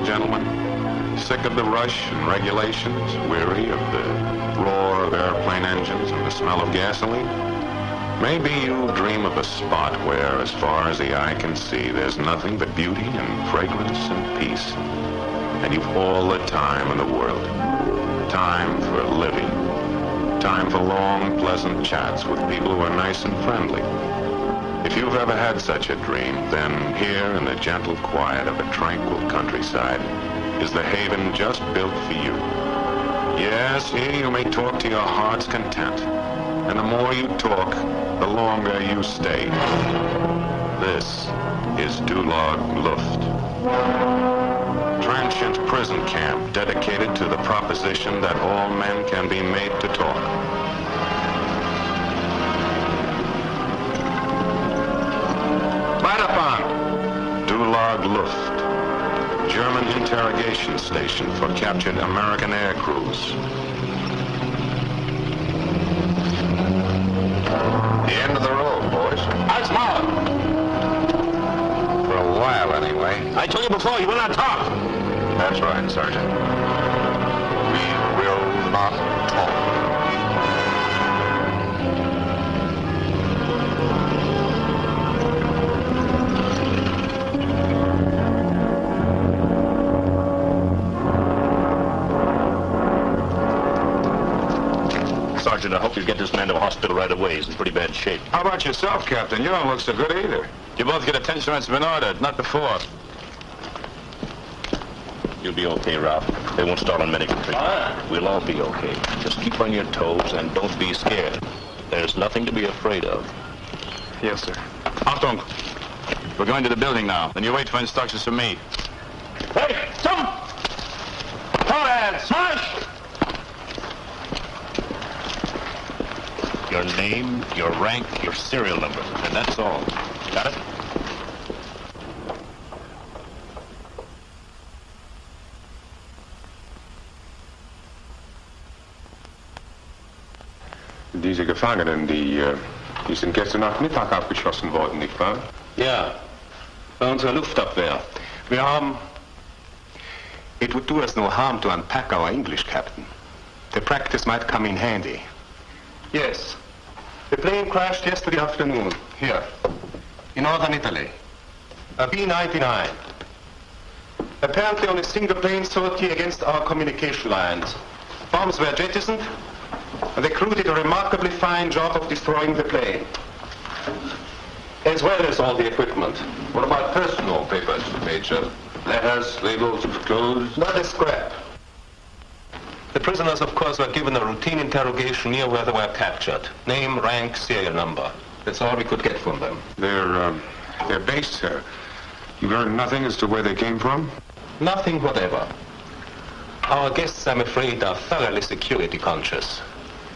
gentlemen? Sick of the rush and regulations, weary of the roar of airplane engines and the smell of gasoline? Maybe you dream of a spot where, as far as the eye can see, there's nothing but beauty and fragrance and peace. And you've all the time in the world. Time for living. Time for long, pleasant chats with people who are nice and friendly. If you've ever had such a dream, then here in the gentle quiet of a tranquil countryside is the haven just built for you. Yes, here you may talk to your heart's content. And the more you talk, the longer you stay. This is Dulag Luft. Transient prison camp dedicated to the proposition that all men can be made to talk. Right up on Dulag Luft, German interrogation station for captured American air crews. The end of the road, boys. That's Mark. For a while, anyway. I told you before, you will not talk. That's right, Sergeant. We will not talk. Sergeant, I hope you get this man to a hospital right away. He's in pretty bad shape. How about yourself, Captain? You don't look so good either. You both get attention when it's been ordered, not before. You'll be okay, Ralph. They won't start on medical treatment. We'll all be okay. Just keep on your toes and don't be scared. There's nothing to be afraid of. Yes, sir. Achtung! We're going to the building now. Then you wait for instructions from me. Hey, jump! Forward, smash! Your name, your rank, your serial number, and that's all. Got it? Diese Gefangenen, die sind gestern Nacht Mittag abgeschossen worden, nicht wahr? Ja, bei unserer Luftabwehr. Wir haben... It would do us no harm to unpack our English, Captain. The practice might come in handy. Yes. The plane crashed yesterday afternoon, here, in northern Italy. A B-99. Apparently on a single plane sortie against our communication lines. Bombs were jettisoned, and the crew did a remarkably fine job of destroying the plane, as well as all the equipment. What about personal papers, Major? Letters, labels, clothes? Not a scrap. The prisoners, of course, were given a routine interrogation near where they were captured. Name, rank, serial number. That's all we could get from them. They're based here. You learned nothing as to where they came from? Nothing whatever. Our guests, I'm afraid, are thoroughly security conscious.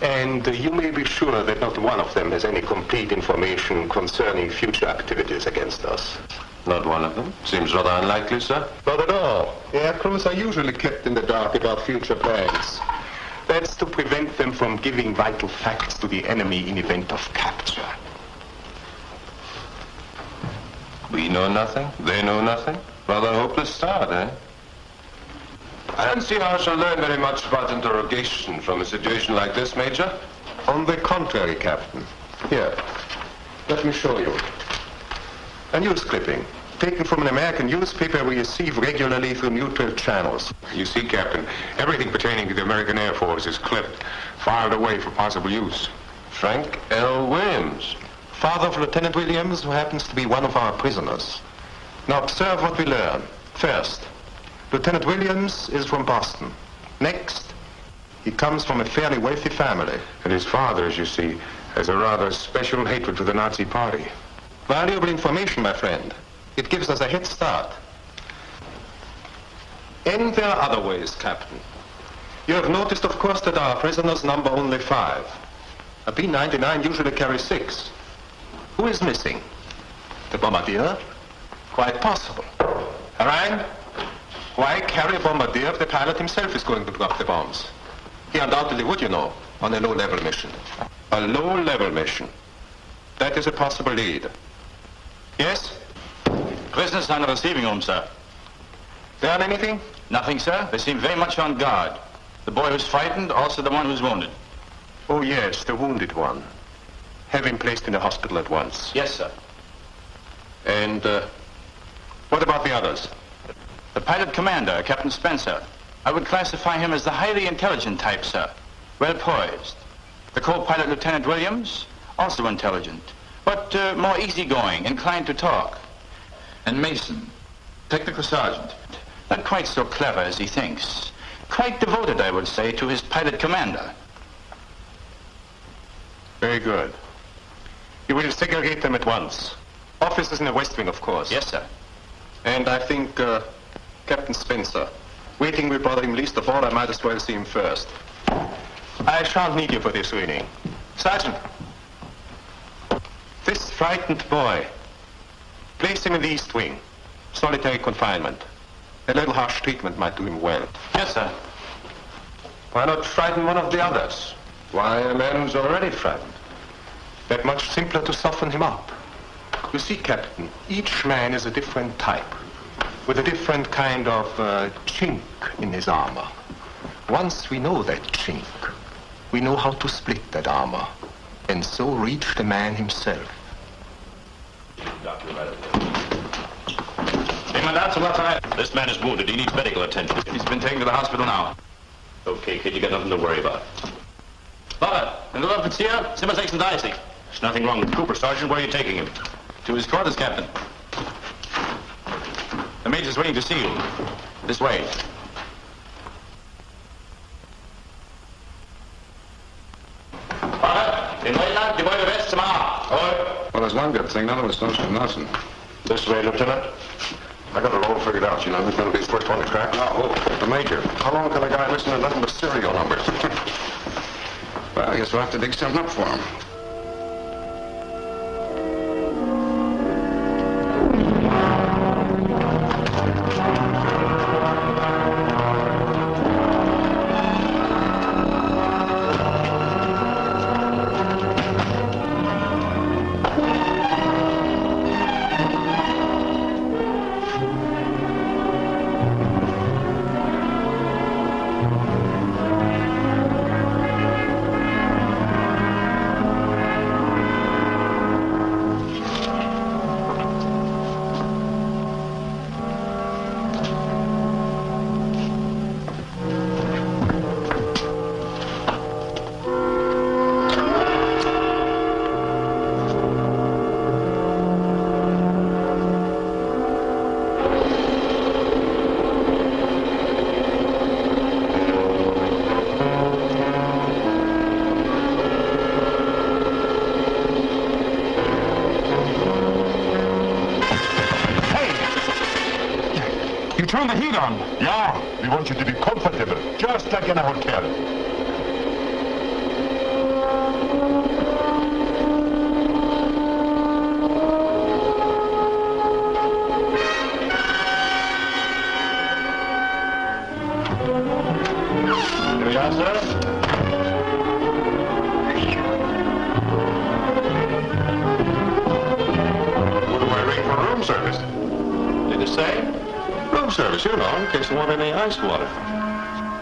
And you may be sure that not one of them has any complete information concerning future activities against us. Not one of them? Seems rather unlikely, sir. Not at all. Air crews are usually kept in the dark about future plans. That's to prevent them from giving vital facts to the enemy in event of capture. We know nothing? They know nothing? Rather a hopeless start, eh? I don't see how I shall learn very much about interrogation from a situation like this, Major. On the contrary, Captain. Here, let me show you. A news clipping, taken from an American newspaper we receive regularly through neutral channels. You see, Captain, everything pertaining to the American Air Force is clipped, filed away for possible use. Frank L. Williams, father of Lieutenant Williams, who happens to be one of our prisoners. Now observe what we learn. First, Lieutenant Williams is from Boston. Next, he comes from a fairly wealthy family. And his father, as you see, has a rather special hatred for the Nazi Party. Valuable information, my friend. It gives us a head start. And there are other ways, Captain. You have noticed, of course, that our prisoners number only 5. A B-99 usually carries 6. Who is missing? The bombardier? Quite possible. Harang? Why carry a bombardier if the pilot himself is going to drop the bombs? He undoubtedly would, you know, on a low-level mission. A low-level mission. That is a possible lead. Yes? Prisoners on the receiving room, sir. Done anything? Nothing, sir. They seem very much on guard. The boy who's frightened, also the one who's wounded. Oh, yes, the wounded one. Have him placed in the hospital at once. Yes, sir. And, what about the others? The pilot commander, Captain Spencer. I would classify him as the highly intelligent type, sir. Well poised. The co-pilot, Lieutenant Williams, also intelligent, but more easygoing, inclined to talk. And Mason, technical sergeant. Not quite so clever as he thinks. Quite devoted, I would say, to his pilot commander. Very good. You will segregate them at once. Officers in the West Wing, of course. Yes, sir. And I think, Captain Spencer, waiting will bother him least of all. I might as well see him first. I shan't need you for this evening. Sergeant, this frightened boy, place him in the East Wing. Solitary confinement. A little harsh treatment might do him well. Yes, sir. Why not frighten one of the others? Why a man who's already frightened? That much simpler to soften him up. You see, Captain, each man is a different type, with a different kind of chink in his armor. Once we know that chink, we know how to split that armor, and so reach the man himself. Doctor, right up there. This man is wounded. He needs medical attention. He's been taken to the hospital now. Okay, kid, you got nothing to worry about. Butler, in the Offizier, 36. There's nothing wrong with Cooper, Sergeant. Where are you taking him? To his quarters, Captain. The Major's waiting to see you. This way. Butler, den Leutnant, die Beute west zum A. Well, there's one good thing. None of us knows from nothing. This way, Lieutenant. I got it all figured out, you know. Who's going to be the first one to crack? Oh, the Major. How long can a guy listen to nothing but serial numbers? Well, I guess we'll have to dig something up for him. Turn the heat on. Yeah, we want you to be comfortable, just like in a hotel. Here we are, sir. What do I ring for room service? Did it say? Room service, you know, in case you want any ice water.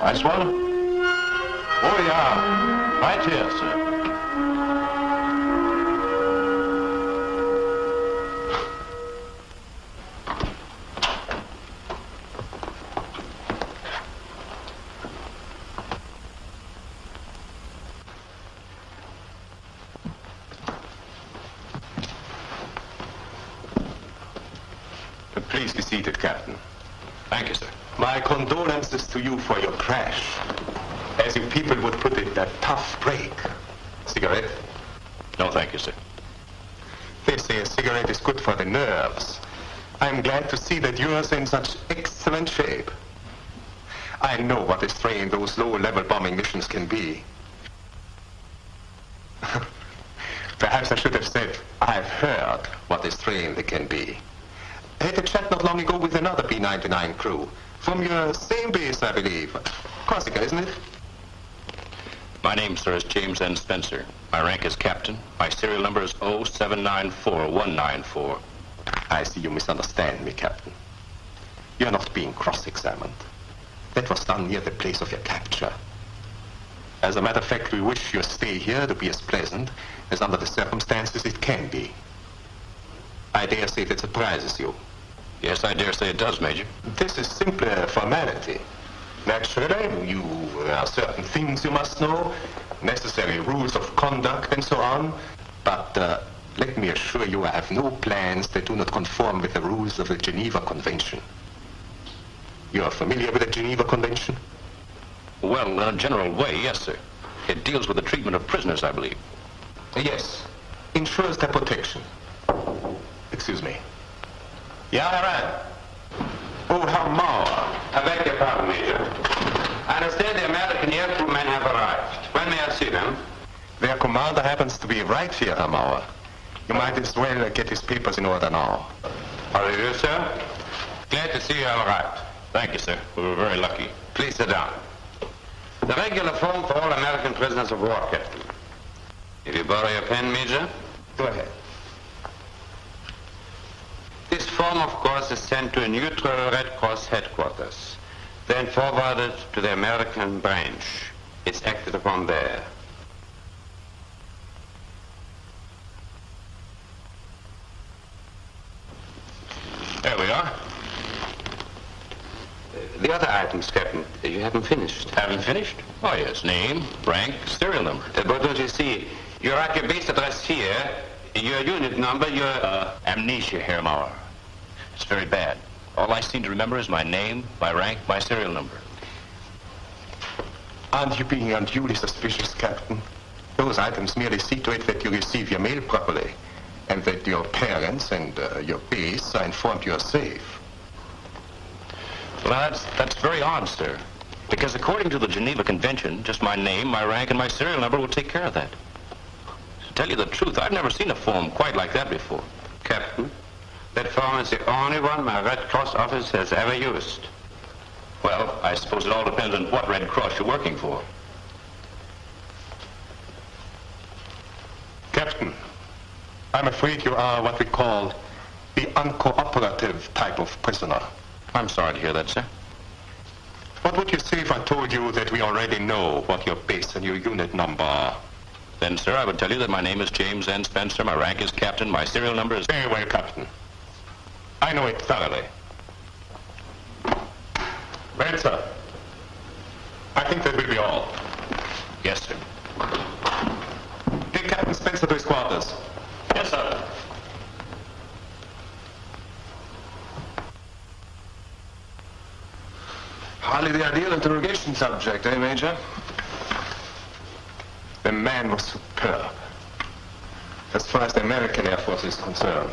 Ice water? Oh, yeah. Right here, sir. Please be seated, Captain. Thank you, sir. My condolences to you for your crash. As you people would put it, a tough break. Cigarette? No, thank you, sir. They say a cigarette is good for the nerves. I'm glad to see that yours are in such excellent shape. I know what a strain those low-level bombing missions can be. Perhaps I should have said, I've heard what a strain they can be. I had a chat not long ago with another B-99 crew. From your same base, I believe. Corsica, isn't it? My name, sir, is James N. Spencer. My rank is captain. My serial number is 0794194. I see you misunderstand me, Captain. You're not being cross-examined. That was done near the place of your capture. As a matter of fact, we wish your stay here to be as pleasant as under the circumstances it can be. I dare say that surprises you. Yes, I dare say it does, Major. This is simply a formality. Naturally, there are certain things you must know, necessary rules of conduct and so on, but let me assure you I have no plans that do not conform with the rules of the Geneva Convention. You are familiar with the Geneva Convention? Well, in a general way, yes, sir. It deals with the treatment of prisoners, I believe. Yes. Ensures their protection. Excuse me. Yeah, Iran. Oh, how more? I beg your pardon, Major. I understand the American air crewmen have arrived. When may I see them? Their commander happens to be right here, Hamauer. You might as well get his papers in order now. How do you do, sir? Glad to see you all right. Thank you, sir. We were very lucky. Please sit down. The regular form for all American prisoners of war, Captain. If you borrow your pen, Major. Go ahead. This form, of course, is sent to a neutral Red Cross headquarters, then forwarded to the American branch. It's acted upon there. There we are. The other items, Captain, you haven't finished. Haven't finished? Oh, yes. Name, rank, serial number. But don't you see, you write your base address here, your unit number, your... Amnesia, Herr Mauer. It's very bad. All I seem to remember is my name, my rank, my serial number. Aren't you being unduly suspicious, Captain? Those items merely see to it that you receive your mail properly, and that your parents and your base are informed you are safe. Well, that's very odd, sir. Because according to the Geneva Convention, just my name, my rank, and my serial number will take care of that. To tell you the truth, I've never seen a form quite like that before. Captain, that form is the only one my Red Cross office has ever used. Well, I suppose it all depends on what Red Cross you're working for. Captain, I'm afraid you are what we call the uncooperative type of prisoner. I'm sorry to hear that, sir. What would you say if I told you that we already know what your base and your unit number are? Then, sir, I would tell you that my name is James N. Spencer, my rank is captain, my serial number is... Very well, Captain. I know it thoroughly. Well, sir, I think that will be all. Yes, sir. Take Captain Spencer to his quarters. Yes, sir. Hardly the ideal interrogation subject, eh, Major? The man was superb, as far as the American Air Force is concerned.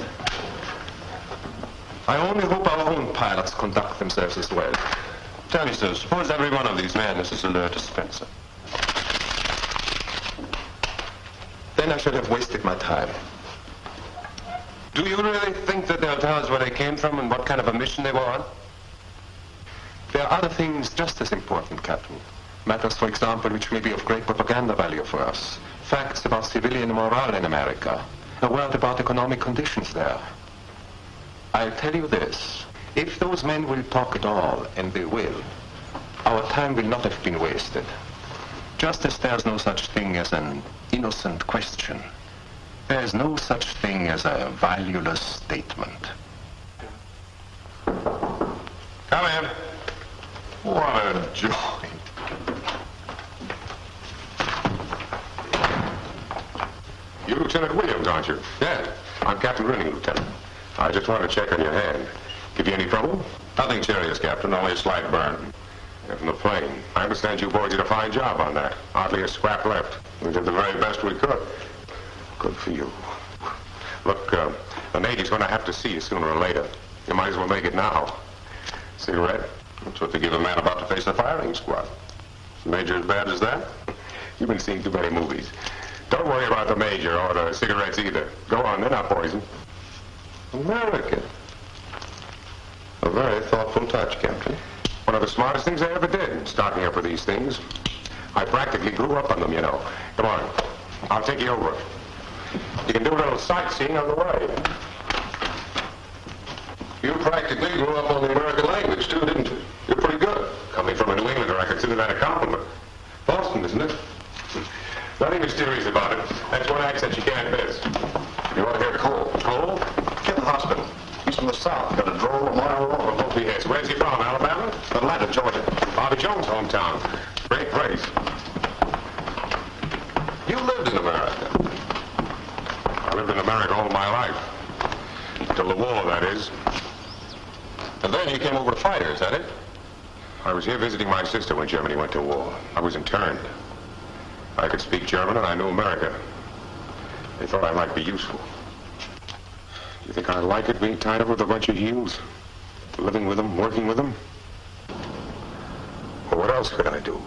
I only hope our own pilots conduct themselves as well. Tell me, sir, suppose every one of these men is as alert as Spencer. Then I should have wasted my time. Do you really think that they'll tell us where they came from and what kind of a mission they were on? There are other things just as important, Captain. Matters, for example, which may be of great propaganda value for us. Facts about civilian morale in America. A word about economic conditions there. I'll tell you this. If those men will talk at all, and they will, our time will not have been wasted. Just as there's no such thing as an innocent question, there's no such thing as a valueless statement. Come in. What a joint. You Lieutenant Williams, aren't you? Yeah. I'm Captain Grinning, Lieutenant. I just wanted to check on your hand. Give you any trouble? Nothing serious, Captain. Only a slight burn. And from the plane. I understand you boys did a fine job on that. Hardly a scrap left. We did the very best we could. Good for you. Look, the Navy's going to have to see you sooner or later. You might as well make it now. Cigarette? That's what they give a man about to face a firing squad. Major as bad as that? You've been seeing too many movies. Don't worry about the Major or the cigarettes either. Go on, they're not poison. American. A very thoughtful touch, Captain. One of the smartest things I ever did, stocking up with these things. I practically grew up on them, you know. Come on, I'll take you over. You can do a little sightseeing on the way. You practically grew up on the American language, that a compliment? Boston, isn't it? Nothing mysterious about it. That's one accent you can't miss. You want to hear Cole? Cole? Get the hospital. He's from the South. Got a droll a mile long. Hope he is. Where's he from? Alabama? Atlanta, Georgia. Bobby Jones' hometown. Great place. You lived in America. I lived in America all my life. Till the war, that is. And then you came over to fight her, is that it? I was here visiting my sister when Germany went to war. I was interned. I could speak German and I knew America. They thought I might be useful. Do you think I'd like it being tied up with a bunch of heels? Living with them, working with them? Well, what else could I do?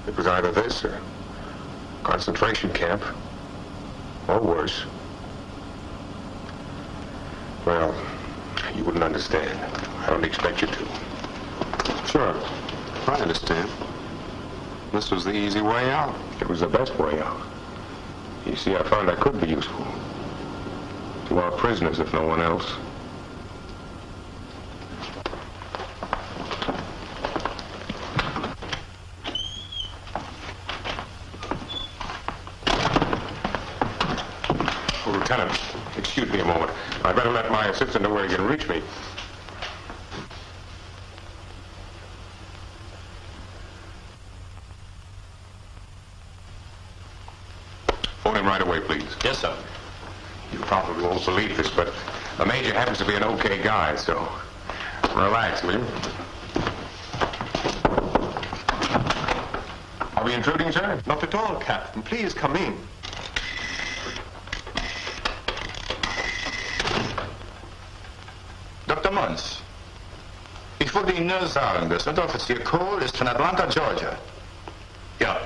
It was either this or concentration camp, or worse. Well, you wouldn't understand. I don't expect you to. Sure, I understand. This was the easy way out. It was the best way out. You see, I found I could be useful. To our prisoners, if no one else. Oh, Lieutenant, excuse me a moment. I'd better let my assistant know where he can reach me. Phone him right away, please. Yes, sir. You probably won't believe this, but the major happens to be an okay guy, so relax, will you? Are we intruding, sir? Not at all, Captain. Please come in. Dr. Mons, ich wollte Ihnen nur sagen, dass Unteroffizier Cole ist von Atlanta, Georgia. Ja.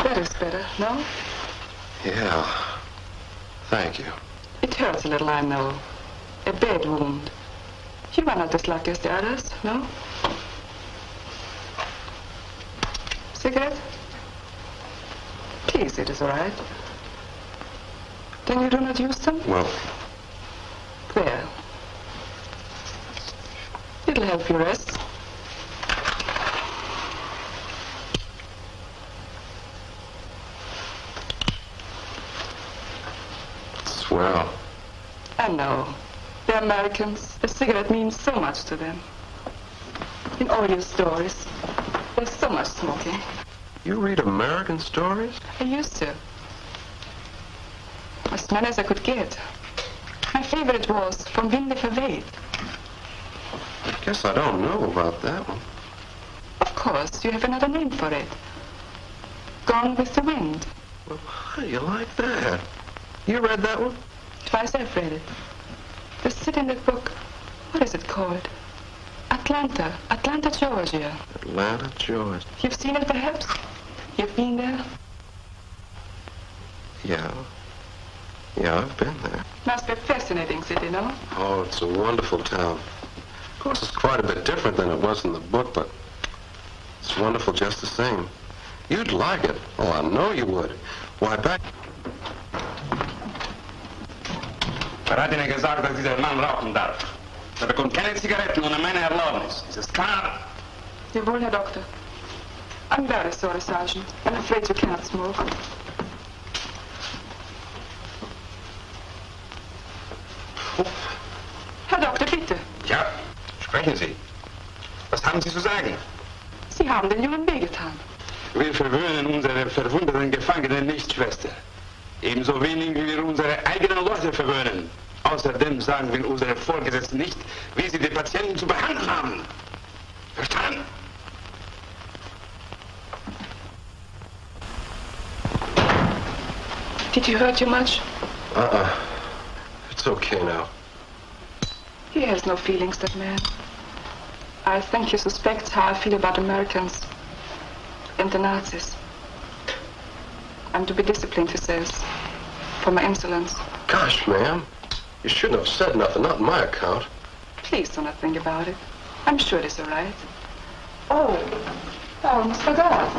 That is better, no? Yeah. Thank you. It hurts a little, I know. A bad wound. You are not as lucky as the others, no? Cigarette? Please, it is all right. Then you do not use them? Well, There. It'll help you rest. swell. I know. The Americans, a cigarette means so much to them. In all your stories, there's so much smoking. You read American stories? I used to. As many as I could get. My favorite was From Winde verweht. I guess I don't know about that one. Of course, you have another name for it. Gone with the Wind. Well, how do you like that? You read that one? Twice I've read it. The city in the book, what is it called? Atlanta, Georgia. Atlanta, Georgia. You've seen it perhaps? You've been there? Yeah. Yeah, I've been there. Must be a fascinating city, no? Oh, it's a wonderful town. Of course, it's quite a bit different than it was in the book, but it's wonderful just the same. You'd like it. Oh, I know you would. Why, back... Er hat Ihnen gesagt, dass dieser Mann rauchen darf. Er bekommt keine Zigaretten ohne meine Erlaubnis. Ist das klar? Jawohl, Herr Doktor. I'm very sorry, Sergeant. I'm afraid you cannot smoke. Herr Doktor, bitte. Ja, sprechen Sie. Was haben Sie zu sagen? Sie haben den Jungen wehgetan. Wir verwöhnen unsere verwundeten Gefangenen nicht, Schwester. Ebenso wenig wie wir unsere eigenen Leute verwöhnen. Außerdem sagen wir unsere Vorgesetzten nicht, wie sie die Patienten zu behandeln haben. Verstanden? Did he hurt you much? It's okay now. He has no feelings, that man. I think he suspects how I feel about Americans and the Nazis. I'm to be disciplined, he says, for my insolence. Gosh, ma'am. You shouldn't have said nothing, not on my account. Please do not think about it. I'm sure it is all right. Oh, I almost forgot.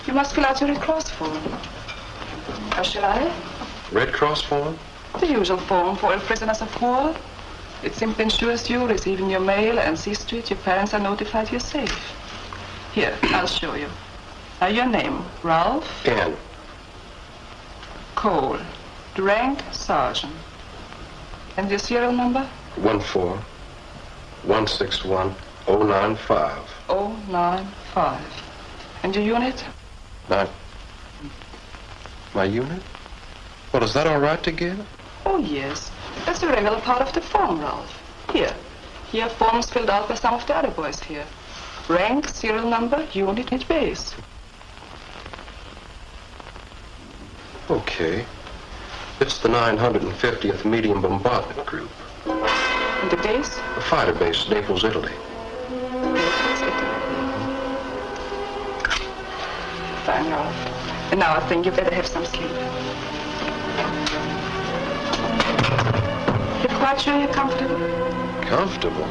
You must fill out your Red Cross form. Or shall I? Red Cross form? The usual form for all prisoners of war. It simply ensures you receiving your mail and sees to it your parents are notified you're safe. Here, I'll show you. Your name, Ralph? Ann. Cole. The rank, sergeant. And your serial number? 14161-095. 095. And your unit? My unit? Well, is that all right to give? Oh, yes. That's a regular part of the form, Ralph. Here are forms filled out by some of the other boys here. Rank, serial number, unit, and base. Okay. It's the 950th Medium Bombardment Group. And the base? A fighter base, Naples, Italy. Naples, Italy. Fine, Ralph. And now I think you better have some sleep. You're quite sure you're comfortable? Comfortable?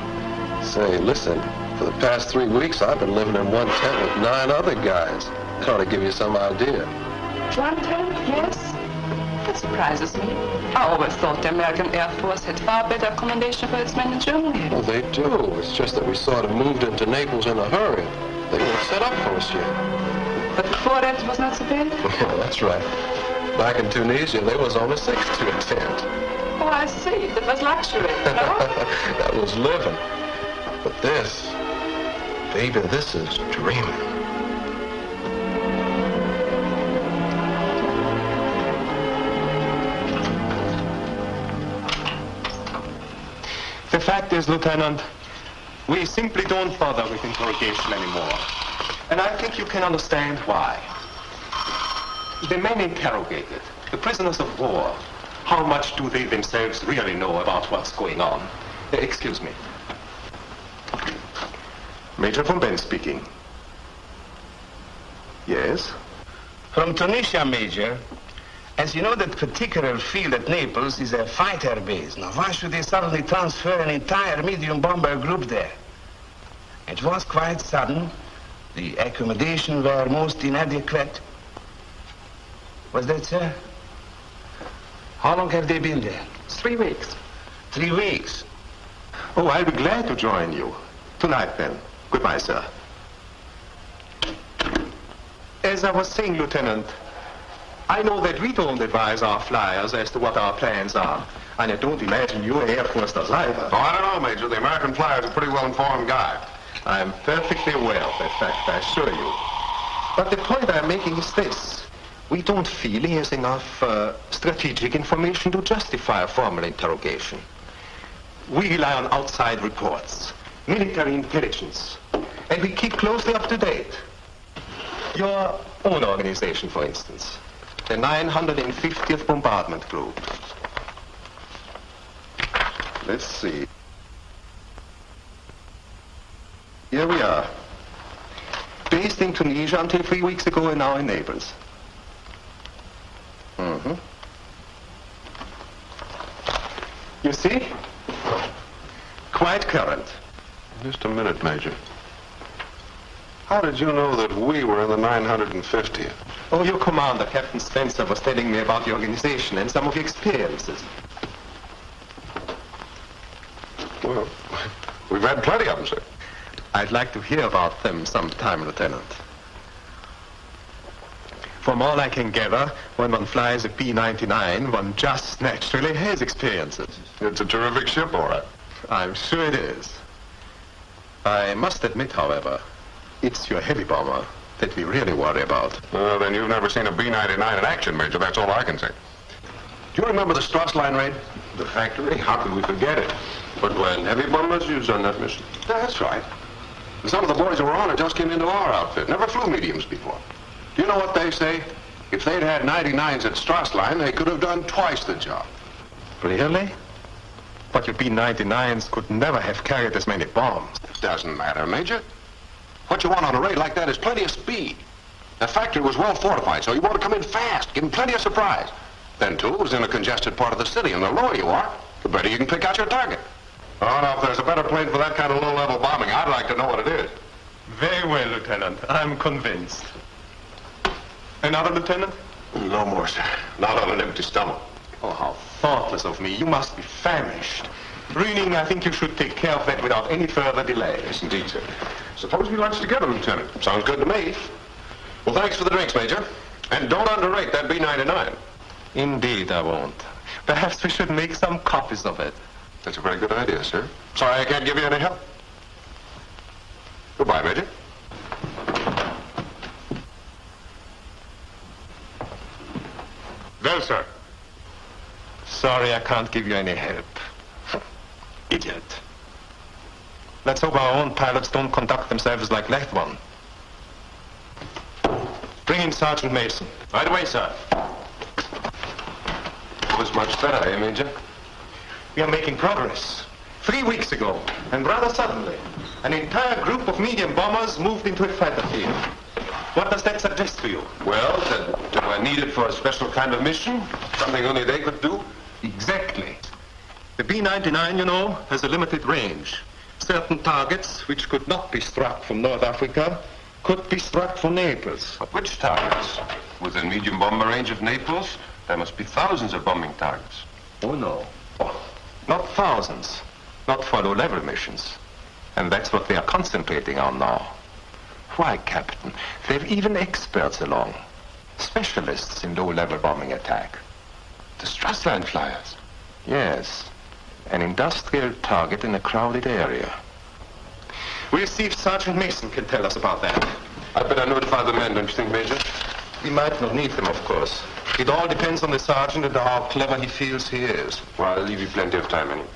Say, listen, for the past 3 weeks, I've been living in one tent with 9 other guys. That ought to give you some idea. One tent, yes? That surprises me. I always thought the American Air Force had far better accommodation for its men in Germany. Well, they do. It's just that we sort of moved into Naples in a hurry. They weren't set up for us yet. But before that, it was not so bad? Yeah, that's right. Back in Tunisia, there was only 6 to a tent. Oh, I see. That was luxury, no? That was living. But this, baby, this is dreaming. The fact is, Lieutenant, we simply don't bother with interrogation anymore. And I think you can understand why. The men interrogated, the prisoners of war, how much do they themselves really know about what's going on? Excuse me. Major von Ben speaking. Yes? From Tunisia, Major. As you know, that particular field at Naples is a fighter base. Now, why should they suddenly transfer an entire medium bomber group there? It was quite sudden. The accommodation were most inadequate. Was that, sir? How long have they been there? 3 weeks. 3 weeks. Oh, I'll be glad to join you. Tonight, then. Goodbye, sir. As I was saying, Lieutenant, I know that we don't advise our flyers as to what our plans are. And I don't imagine your Air Force does either. Oh, I don't know, Major. The American flyer's a pretty well-informed guy. I am perfectly aware of that fact, I assure you. But the point I'm making is this. We don't feel he has enough strategic information to justify a formal interrogation. We rely on outside reports, military intelligence, and we keep closely up to date. Your own organization, for instance, the 950th Bombardment Group. Let's see. Here we are. Based in Tunisia until 3 weeks ago and now in Naples. Mm-hmm. You see? Quite current. Just a minute, Major. How did you know that we were in the 950th? Oh, your commander, Captain Spencer, was telling me about the organization and some of your experiences. Well, we've had plenty of them, sir. I'd like to hear about them sometime, Lieutenant. From all I can gather, when one flies a P-99, one just naturally has experiences. It's a terrific ship, all right. I'm sure it is. I must admit, however, it's your heavy bomber that we really worry about. Well, then you've never seen a B-99 in action, Major. That's all I can say. Do you remember the Strassline raid? The factory? How could we forget it? But when heavy bombers used on that mission. That's right. And some of the boys who were on it just came into our outfit. Never flew mediums before. Do you know what they say? If they'd had 99s at Strassline, they could have done twice the job. Really? But your B-99s could never have carried as many bombs. It doesn't matter, Major. What you want on a raid like that is plenty of speed. The factory was well fortified, so you want to come in fast, give them plenty of surprise. Then, too, it was in a congested part of the city, and the lower you are, the better you can pick out your target. Oh, now, if there's a better plane for that kind of low-level bombing, I'd like to know what it is. Very well, Lieutenant. I'm convinced. Another, Lieutenant? No more, sir. Not on an empty stomach. Oh, how thoughtless of me. You must be famished. Reening, I think you should take care of that without any further delay. Yes, indeed, sir. Suppose we lunch together, Lieutenant. Sounds good to me. Well, thanks for the drinks, Major. And don't underrate that B-99. Indeed, I won't. Perhaps we should make some copies of it. That's a very good idea, sir. Sorry I can't give you any help. Goodbye, Major. Well, sir. Sorry, I can't give you any help. Idiot. Let's hope our own pilots don't conduct themselves like that one. Bring in Sergeant Mason. Right away, sir. It was much better, eh, Major? We are making progress. 3 weeks ago, and rather suddenly, an entire group of medium bombers moved into a fighter field. What does that suggest to you? Well, that we're needed for a special kind of mission. Something only they could do. Exactly. The B-99, you know, has a limited range. Certain targets, which could not be struck from North Africa, could be struck from Naples. But which targets? Within medium bomber range of Naples, there must be thousands of bombing targets. Oh, no. Oh, not thousands. Not for low-level missions. And that's what they are concentrating on now. Why, Captain? They've even experts along. Specialists in low-level bombing attack. The Strassline flyers. Yes. An industrial target in a crowded area. We'll see if Sergeant Mason can tell us about that. I'd better notify the men, don't you think, Major? We might not need them, of course. It all depends on the sergeant and how clever he feels he is. Well, I'll leave you plenty of time, anyway.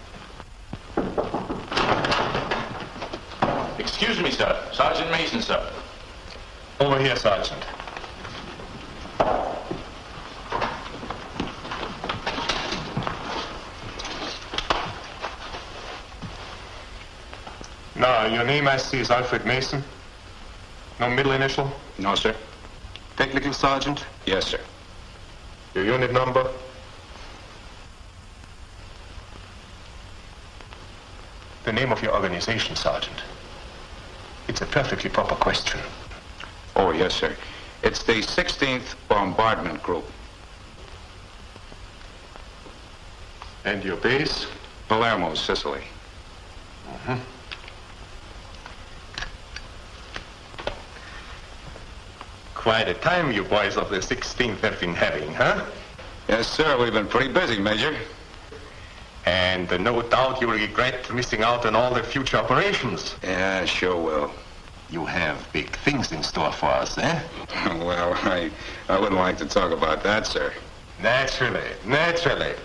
Excuse me, sir. Sergeant Mason, sir. Over here, Sergeant. Now, your name I see is Alfred Mason. No middle initial? No, sir. Technical sergeant? Yes, sir. Your unit number? The name of your organization, Sergeant. It's a perfectly proper question. Oh, yes, sir. It's the 16th Bombardment Group. And your base? Palermo, Sicily. Mm-hmm. Quite a time you boys of the 16th have been having, huh? Yes, sir. We've been pretty busy, Major. And no doubt you regret missing out on all the future operations. Yeah, sure will. You have big things in store for us, eh? Well, I wouldn't like to talk about that, sir. Naturally.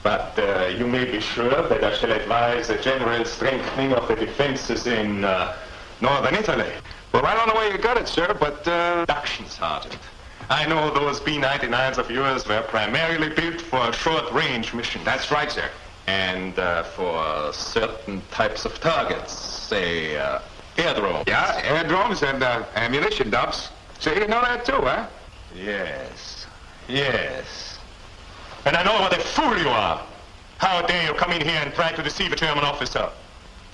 But you may be sure that I shall advise a general strengthening of the defenses in northern Italy. Well, I don't know where you got it, sir, but... Production, Sergeant. I know those B-99s of yours were primarily built for short-range missions. That's right, sir. And for certain types of targets, say, airdromes. Yeah, airdromes and ammunition dumps. So you know that too, huh? Yes. And I know what a fool you are. How dare you come in here and try to deceive a German officer?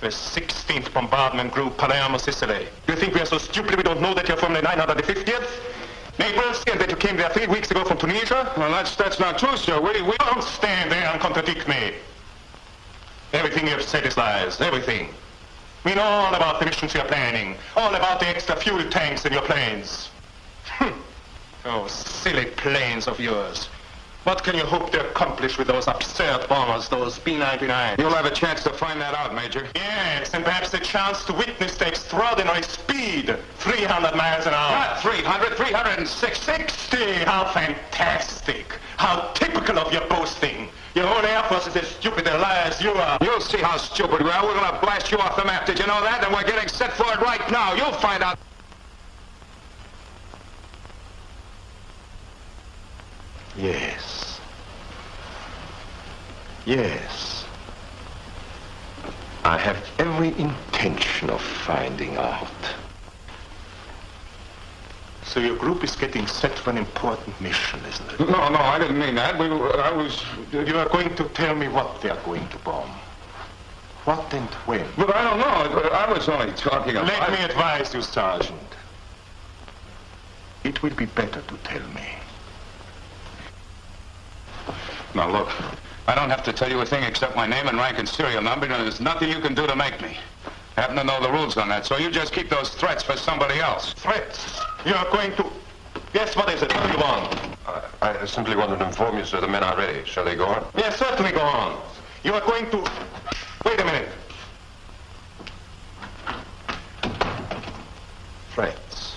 The 16th Bombardment Group, Palermo, Sicily. Do you think we are so stupid we don't know that you're from the 950th? Naples, and that you came there 3 weeks ago from Tunisia? Well, that's not true, sir. We don't stand there and contradict me. Everything you've said is lies, everything. We know all about the missions you're planning, all about the extra fuel tanks in your planes. Those silly planes of yours. What can you hope to accomplish with those absurd bombers, those B-99? You'll have a chance to find that out, Major. Yes, and perhaps a chance to witness the extraordinary speed, 300 miles an hour. Not 300, 360. How fantastic. How typical of your boasting. Your own Air Force is as stupid a liar as you are. You'll see how stupid we are. We're going to blast you off the map. Did you know that? And we're getting set for it right now. You'll find out. Yes. I have every intention of finding out. So your group is getting set for an important mission, isn't it? No, I didn't mean that. You are going to tell me what they are going to bomb. What and when? But I don't know. I was only talking about... Let me advise you, Sergeant. It will be better to tell me. Now, look, I don't have to tell you a thing except my name and rank and serial number, and there's nothing you can do to make me. I happen to know the rules on that, so you just keep those threats for somebody else. Threats? You are going to... Yes, what is it? What do you want? I simply wanted to inform you, sir, the men are ready. Shall they go on? Yes, certainly go on. You are going to... Wait a minute. Threats.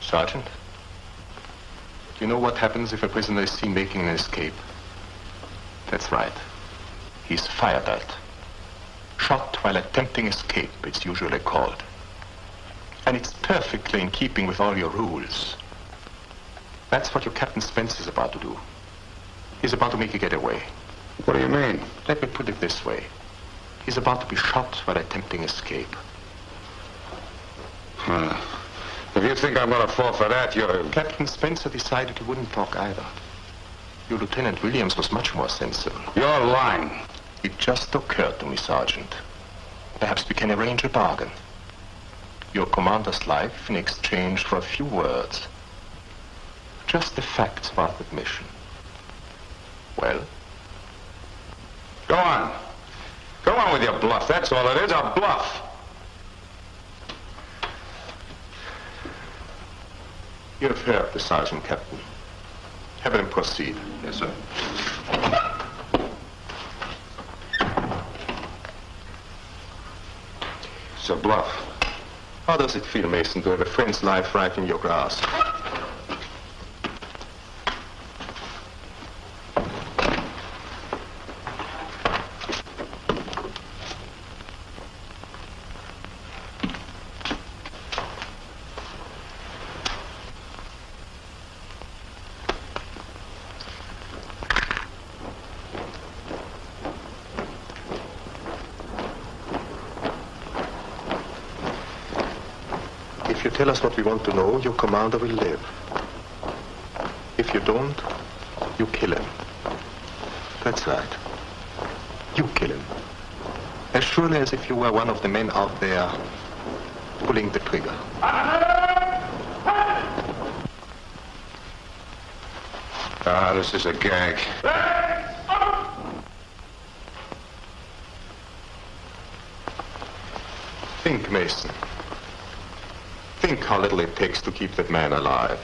Sergeant, do you know what happens if a prisoner is seen making an escape? That's right. He's fired at. Shot while attempting escape, it's usually called. And it's perfectly in keeping with all your rules. That's what your Captain Spence is about to do. He's about to make a getaway. What do you mean? Let me put it this way. He's about to be shot while attempting escape. If you think I'm going to fall for that, you're... Captain Spencer decided he wouldn't talk either. Your Lieutenant Williams was much more sensible. You're lying. It just occurred to me, Sergeant. Perhaps we can arrange a bargain. Your commander's life in exchange for a few words. Just the facts about the mission. Well? Go on. Go on with your bluff. That's all it is, a bluff. You have heard the Sergeant, Captain. Have him proceed. Yes, sir. It's a bluff. How does it feel, Mason, to have a friend's life right in your grasp? If you tell us what we want to know, your commander will live. If you don't, you kill him. That's right. You kill him. As surely as if you were one of the men out there pulling the trigger. Ah, this is a gag. Think, Mason. Think how little it takes to keep that man alive.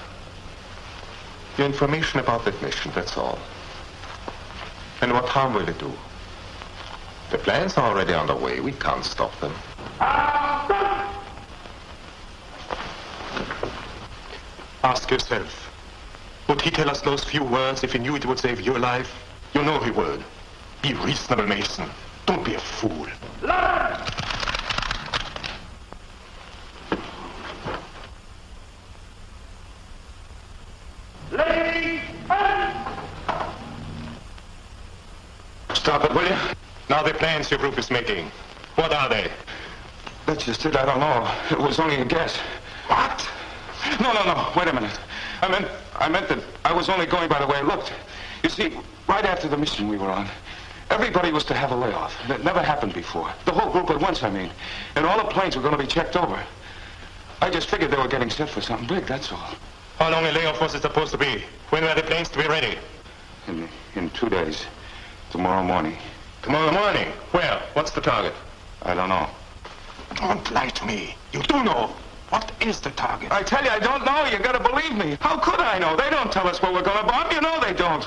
Your information about that mission, that's all. And what harm will it do? The plans are already underway. We can't stop them. Ask yourself, would he tell us those few words if he knew it would save your life? You know he would. Be reasonable, Mason. Don't be a fool. Stop it, will you? Now the plans your group is making. What are they? That's just it. I don't know. It was only a guess. What? No. Wait a minute. I meant that I was only going by the way it looked. You see, right after the mission we were on, everybody was to have a layoff. That never happened before. The whole group at once, I mean. And all the planes were going to be checked over. I just figured they were getting set for something big, that's all. How long a layoff was it supposed to be? When were the planes to be ready? In 2 days. Tomorrow morning. Tomorrow morning? Where? What's the target? I don't know. Don't lie to me. You do know. What is the target? I tell you, I don't know. You gotta believe me. How could I know? They don't tell us what we're gonna bomb. You know they don't.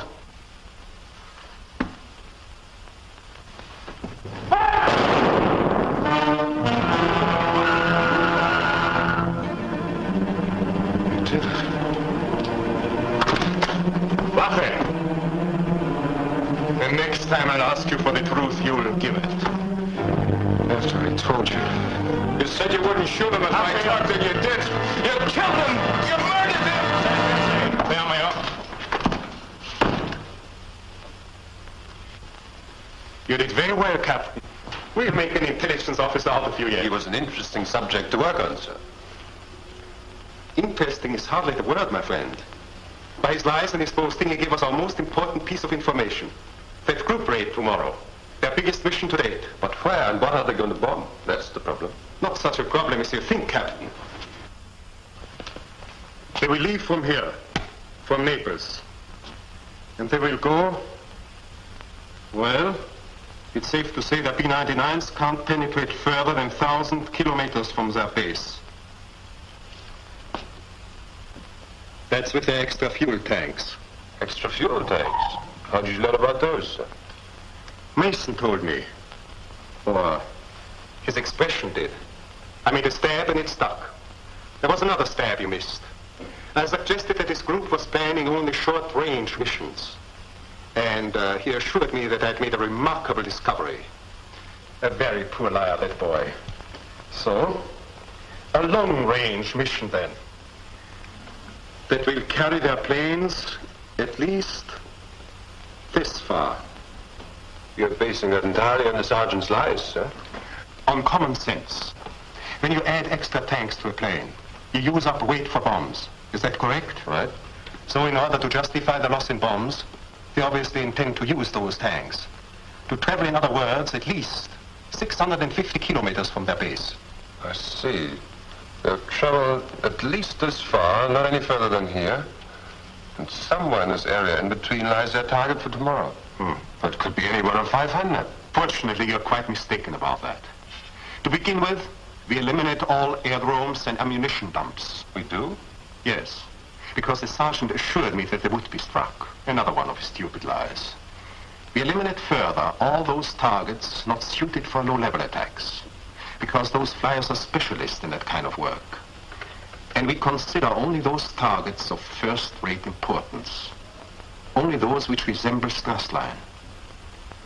You did it. Waffe! The next time I'll ask you for the truth, you'll give it. After I told you. You said you wouldn't shoot him if I talked, and you did. You killed him! You murdered him! There, Mayor. You did very well, Captain. We'll make an intelligence officer out of you yet. He was an interesting subject to work on, sir. Interesting is hardly the word, my friend. By his lies and his boasting, he gave us our most important piece of information. That group raid tomorrow. Their biggest mission to date. But where and what are they going to bomb? That's the problem. Not such a problem as you think, Captain. They will leave from here, from Naples. And they will go... Well, it's safe to say that B-99s can't penetrate further than 1,000 kilometers from their base. That's with their extra fuel tanks. Extra fuel tanks? How did you learn about those, sir? Mason told me. Or his expression did. I made a stab and it stuck. There was another stab you missed. I suggested that his group was planning only short-range missions. And he assured me that I'd made a remarkable discovery. A very poor liar, that boy. So, a long-range mission then. That will carry their planes at least this far. You're basing that entirely on the sergeant's lies, sir? On common sense. When you add extra tanks to a plane, you use up weight for bombs. Is that correct? Right. So in order to justify the loss in bombs, they obviously intend to use those tanks. To travel, in other words, at least 650 kilometers from their base. I see. They'll travel at least this far, not any further than here. And somewhere in this area in between lies their target for tomorrow. But it could be any one of 500. Fortunately, you're quite mistaken about that. To begin with, we eliminate all aerodromes and ammunition dumps. We do? Yes, because the sergeant assured me that they would be struck. Another one of his stupid lies. We eliminate further all those targets not suited for low-level attacks, because those flyers are specialists in that kind of work. And we consider only those targets of first-rate importance. Only those which resemble Strassline.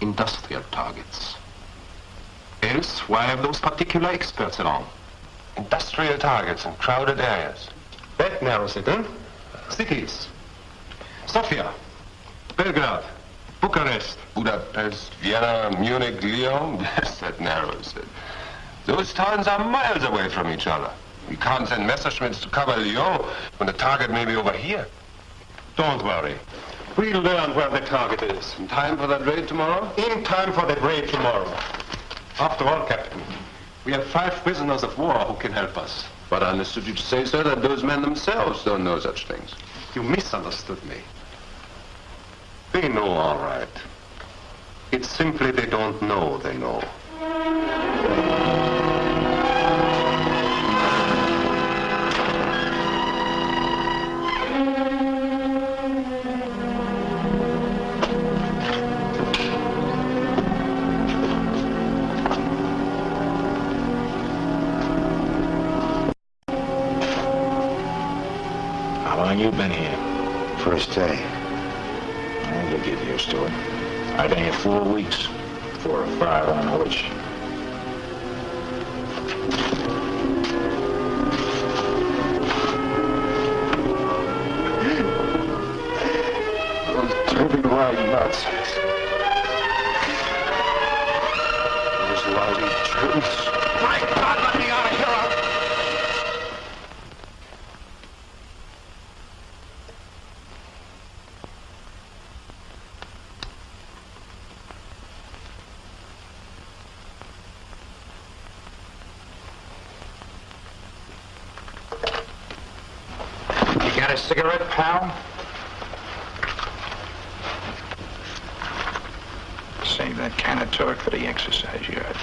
Industrial targets. Else, why have those particular experts along? Industrial targets in crowded areas. That narrows it, eh? Cities. Sofia. Belgrade. Bucharest. Budapest, Vienna, Munich, Lyon. Yes, that narrows it. Those towns are miles away from each other. You can't send Messerschmitts to cover Lyon when the target may be over here. Don't worry. We'll learn where the target is. In time for that raid tomorrow? In time for that raid tomorrow. After all, Captain, we have 5 prisoners of war who can help us. But I understood you to say, sir, that those men themselves don't know such things. You misunderstood me. They know all right. It's simply they don't know they know. How long you been here? First day. Well, you'll get used to it. I've been here 4 weeks. 4 or 5, I don't know which. Those dirty white nuts. Those lousy Germans. My God, let me out of here! You got a cigarette, pal? Save that can of torque for the exercise yard.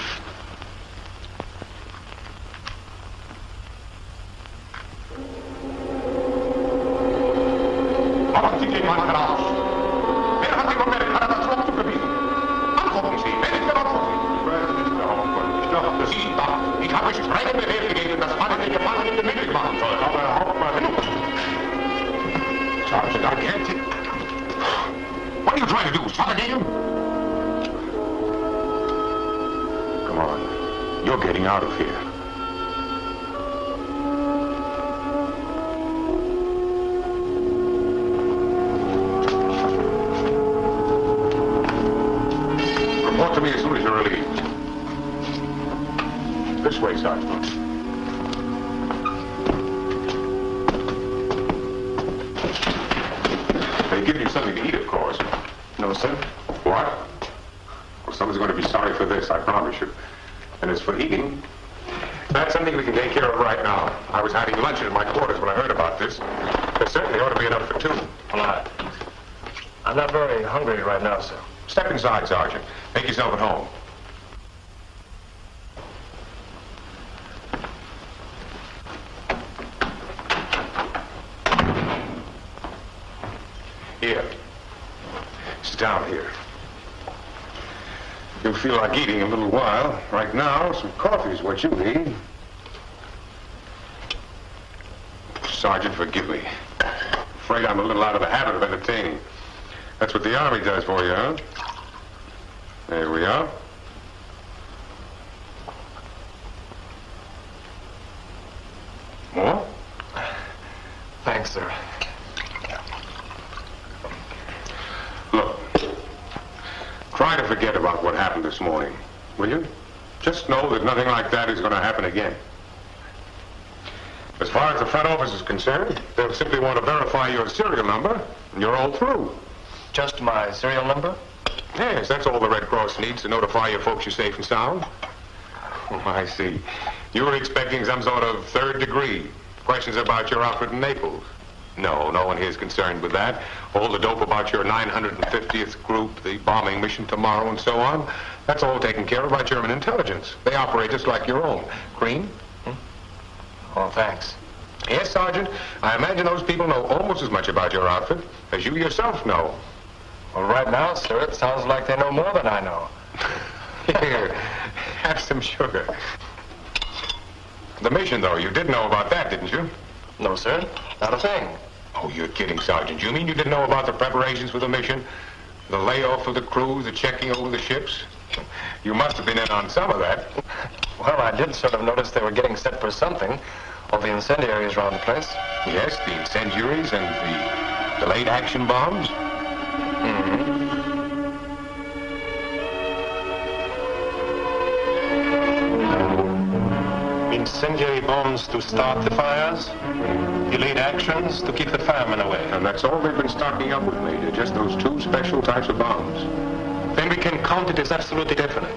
Warum Sie gehen mal raus? Wer hat im Amerikaner das Wort zugewiesen? Antworten Sie, wer ist der Verantwortliche? Ich weiß nicht, Herr Hauptmann. Ich dachte, Sie da. Ich habe strenge Befehl gegeben, dass man den Gefangenen mittig machen soll. Aber Herr Hauptmann, genug. Sergeant, I can't. What are you trying to do? Suffocate him? Come on. You're getting out of here. Report to me as soon as you're relieved. This way, Sergeant. something to eat, of course. No, sir. What? Well, someone's going to be sorry for this, I promise you. And as for eating, that's something we can take care of right now. I was having luncheon at my quarters when I heard about this. There certainly ought to be enough for two. Well, I'm not very hungry right now, sir. Step inside, Sergeant. Make yourself at home. Here. Sit down here. You'll feel like eating in a little while. Right now, some coffee is what you need. Sergeant, forgive me. Afraid I'm a little out of the habit of entertaining. That's what the Army does for you, huh? There we are. More? Thanks, sir. Look, try to forget about what happened this morning, will you? Just know that nothing like that is going to happen again. As far as the front office is concerned, they'll simply want to verify your serial number, and you're all through. Just my serial number? Yes, that's all the Red Cross needs to notify your folks you're safe and sound. Oh, I see. You were expecting some sort of third degree. Questions about your outfit in Naples. No, no one here is concerned with that. All the dope about your 950th group, the bombing mission tomorrow, and so on, that's all taken care of by German intelligence. They operate just like your own. Green? Oh, thanks. Yes, Sergeant. I imagine those people know almost as much about your outfit as you yourself know. Well, right now, sir, it sounds like they know more than I know. Here, have some sugar. The mission, though, you did know about that, didn't you? No, sir. Not a thing. Oh, you're kidding, Sergeant. You mean you didn't know about the preparations for the mission? The layoff of the crew, the checking over the ships? You must have been in on some of that. Well, I did sort of notice they were getting set for something. All the incendiaries around the place. Yes, the incendiaries and the delayed action bombs. Incendiary bombs to start the fires, delayed actions to keep the firemen away. And that's all they've been stocking up with, Major, just those two special types of bombs. Then we can count it as absolutely definite.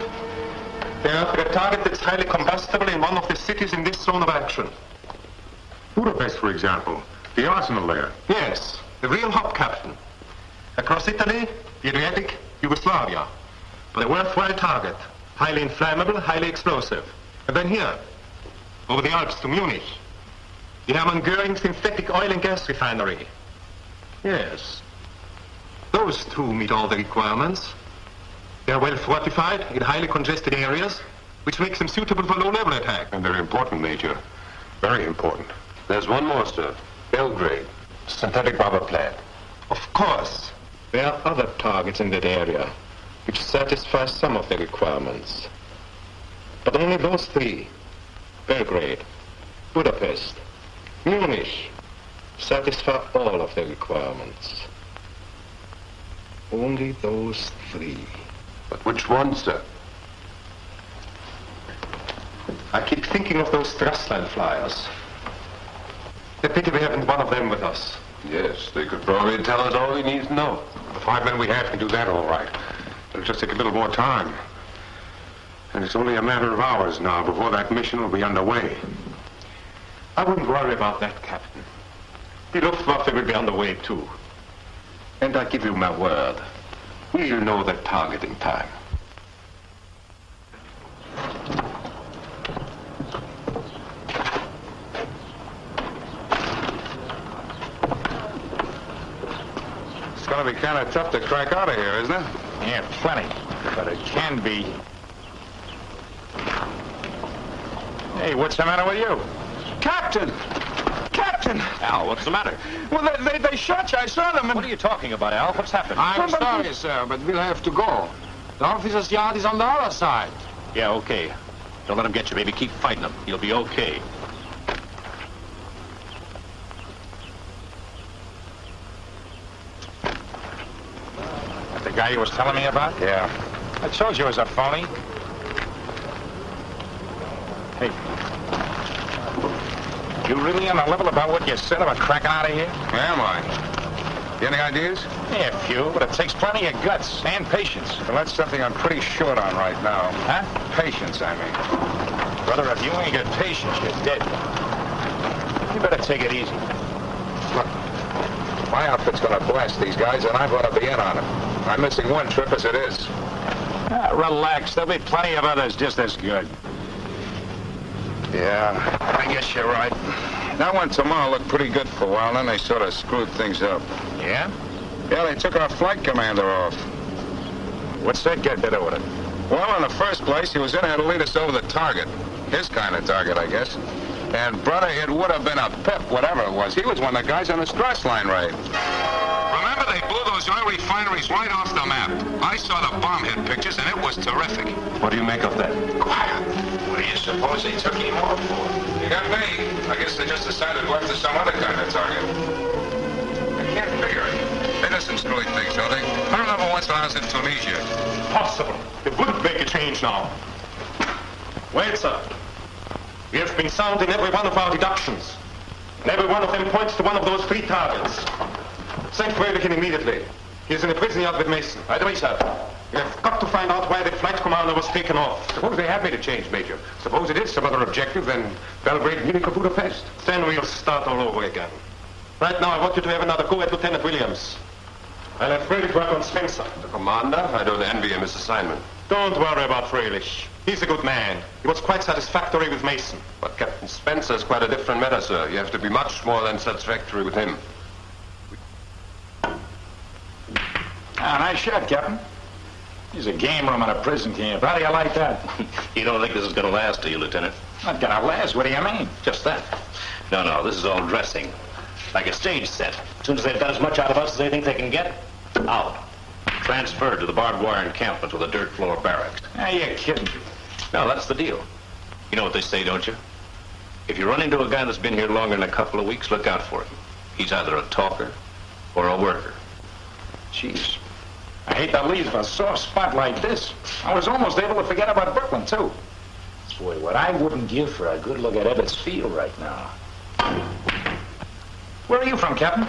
They are for a target that's highly combustible in one of the cities in this zone of action. Budapest, for example. The arsenal there. Yes, the real hop, Captain. Across Italy, the Adriatic, Yugoslavia. But a worthwhile target. Highly inflammable, highly explosive. And then here, over the Alps to Munich. The Hermann Göring synthetic oil and gas refinery. Yes. Those two meet all the requirements. They are well fortified in highly congested areas, which makes them suitable for low-level attack. And they're important, Major. Very important. There's one more, sir. Belgrade. Synthetic rubber plant. Of course. There are other targets in that area, which satisfy some of the requirements. But only those three, Belgrade, Budapest, Munich, satisfy all of the requirements. Only those three. But which one, sir? I keep thinking of those thrust-line flyers. The pity we haven't one of them with us. Yes, they could probably tell us all we need to know. The 5 men we have can do that all right. It'll just take a little more time. And it's only a matter of hours now before that mission will be underway. I wouldn't worry about that, Captain. The Luftwaffe will be on the way, too. And I give you my word, we'll know that target in time. It's going to be kind of tough to crack out of here, isn't it? Yeah, plenty. But it can be. Hey, what's the matter with you? Captain! Captain! Al, what's the matter? Well, they shot you. I saw them. And... What are you talking about, Al? What's happened? I'm sorry, sir, but we'll have to go. The officer's yard is on the other side. Yeah, okay. Don't let him get you, baby. Keep fighting him. You'll be okay. That the guy you was telling me about? Yeah. I told you it was a phony. Hey. You really on the level about what you said about cracking out of here? Am I? You any ideas? Yeah, a few, but it takes plenty of guts and patience. Well, that's something I'm pretty short on right now. Huh? Patience, I mean. Brother, if you ain't got patience, you're dead. You better take it easy. Look, my outfit's gonna blast these guys, and I'm gonna be in on it. I'm missing one trip as it is. Relax. There'll be plenty of others just as good. Yeah, I guess you're right. That one tomorrow looked pretty good for a while, then they sort of screwed things up. Yeah? Yeah, they took our flight commander off. What's that got to do with it? Well, in the first place, he was in there to lead us over the target. His kind of target, I guess. And, brother, it would have been a pip, whatever it was. He was one of the guys on the stress line raid. Remember, they blew those oil refineries right off the map. I saw the bomb hit pictures, and it was terrific. What do you make of that? Quiet. What do you suppose they took him off for? You got me. I guess they just decided to go after some other kind of target. I can't figure it. They do some screwy things, don't they? I remember once when I was in Tunisia. Possible. You wouldn't make a change now. Wait, sir. We have been sounding every one of our deductions. And every one of them points to one of those 3 targets. Send Fröhlichen immediately. He is in a prison yard with Mason. Right away, sir. We have got to find out why the flight commander was taken off. Suppose they have made a change, Major. Suppose it is some other objective than Belgrade, Munich, or Budapest. Then we'll start all over again. Right now, I want you to have another go at Lieutenant Williams. I'll have Fröhlich work on Spencer. The commander? I don't envy him his assignment. Don't worry about Fröhlich. He's a good man. He was quite satisfactory with Mason. But Captain Spencer's quite a different matter, sir. You have to be much more than satisfactory with him. Nice shot, Captain. He's a game room in a prison camp. How do you like that? You don't think this is going to last, do you, Lieutenant? Not gonna last. What do you mean? Just that. No, this is all dressing. Like a stage set. As soon as they've got as much out of us as they think they can get, out. Transferred to the barbed wire encampment with a dirt floor barracks. You're kidding. No, that's the deal. You know what they say, don't you? If you run into a guy that's been here longer than a couple of weeks, look out for him. He's either a talker or a worker. Jeez. I hate to leave a soft spot like this. I was almost able to forget about Brooklyn, too. Boy, what I wouldn't give for a good look at Ebbets Field right now. Where are you from, Captain?